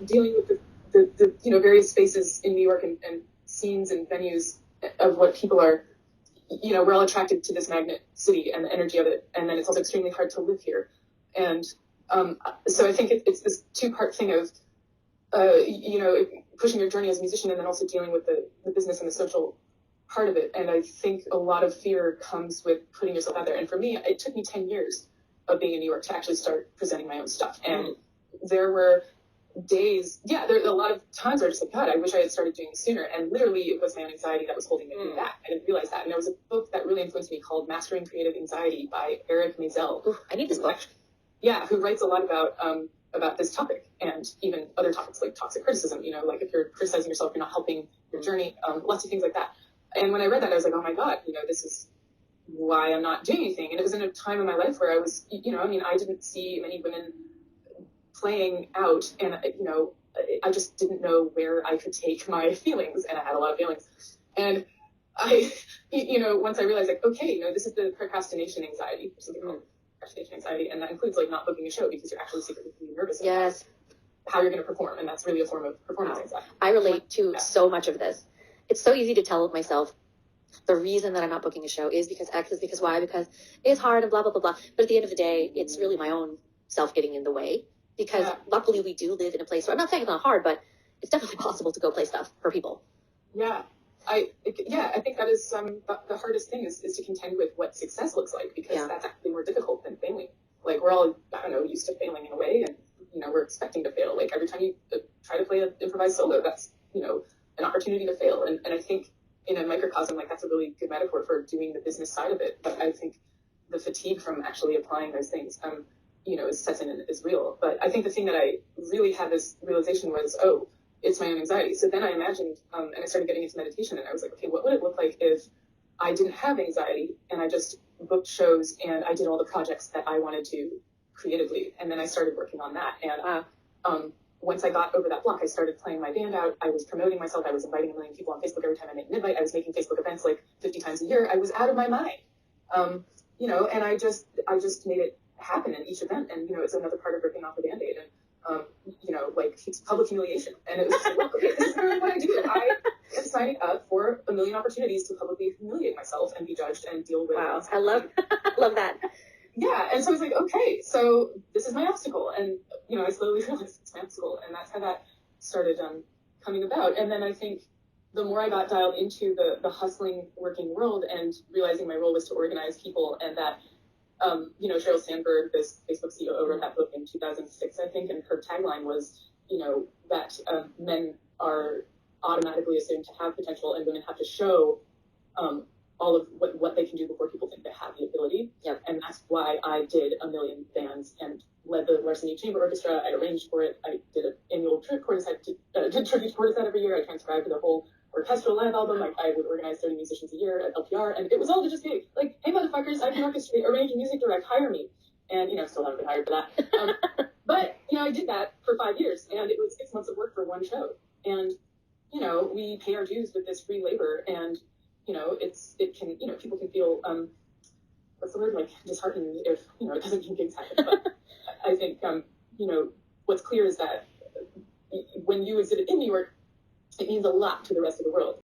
dealing with the various spaces in New York and scenes and venues of what people are, we're all attracted to this magnet city and the energy of it. And then it's also extremely hard to live here. And so I think it's this two-part thing of, pushing your journey as a musician and then also dealing with the business and the social part of it. And I think a lot of fear comes with putting yourself out there. And for me, it took me 10 years of being in New York to actually start presenting my own stuff. And there were days, there were a lot of times where I was just like, God, I wish I had started doing this sooner. And literally it was my own anxiety that was holding me back. I didn't realize that. And there was a book that really influenced me called Mastering Creative Anxiety by Eric Maisel. Ooh, I need this book. Who writes a lot about this topic and even other topics like toxic criticism, like if you're criticizing yourself, you're not helping your journey, lots of things like that. And when I read that, I was like, oh my God, this is why I'm not doing anything. And it was in a time in my life where I was, I didn't see many women playing out, and, I just didn't know where I could take my feelings, and I had a lot of feelings. And I, once I realized, like, okay, this is the procrastination anxiety, or something called procrastination anxiety, and that includes, like, not booking a show because you're actually secretly nervous about how you're going to perform, and that's really a form of performance anxiety. I relate to so much of this. It's so easy to tell myself the reason that I'm not booking a show is because X, is because Y, because it's hard and blah, blah, blah, blah. But at the end of the day, it's really my own self getting in the way, because luckily we do live in a place where, I'm not saying it's not hard, but it's definitely possible to go play stuff for people. Yeah. I think that is the hardest thing is to contend with what success looks like, because that's actually more difficult than failing. Like, we're all, used to failing in a way, and, we're expecting to fail. Like, every time you try to play an improvised solo, that's, an opportunity to fail. And I think in a microcosm, like, that's a really good metaphor for doing the business side of it. But I think the fatigue from actually applying those things, sets in and is real. But I think the thing that I really had this realization was, it's my own anxiety. So then I imagined, and I started getting into meditation, and I was like, okay, what would it look like if I didn't have anxiety and I just booked shows and I did all the projects that I wanted to creatively? And then I started working on that. And once I got over that block, I started playing my band out. I was promoting myself. I was inviting 1 million people on Facebook every time I made an invite. I was making Facebook events like 50 times a year. I was out of my mind, and I just made it happen in each event. And, it's another part of ripping off the Band-Aid. And, it's public humiliation. And it was just like, well, okay, this is really what I do. I am signing up for 1 million opportunities to publicly humiliate myself and be judged and deal with. Wow, I love that. Yeah, and so I was like, okay, so this is my obstacle. And, I slowly realized it's my obstacle. And that's how that started coming about. And then I think the more I got dialed into the hustling working world and realizing my role was to organize people, and that, Sheryl Sandberg, this Facebook CEO, wrote that book in 2006, I think, and her tagline was, that men are automatically assumed to have potential and women have to show all of what they can do before people think they have the ability. Yep. And that's why I did 1 million bands and led the Larceny Chamber Orchestra. I arranged for it. I did an annual tribute to Portishead every year. I transcribed the whole orchestral live album. I would organize 30 musicians a year at LPR, and it was all to just be like, hey, motherfuckers, I can orchestrate, arrange, and music direct, hire me. And, still haven't been hired for that. But, I did that for 5 years, and it was 6 months of work for one show. And, we pay our dues with this free labor, and, people can feel, what's the word, like, disheartened if, it doesn't mean gigs happen. But I think, what's clear is that when you exhibit in New York, it means a lot to the rest of the world.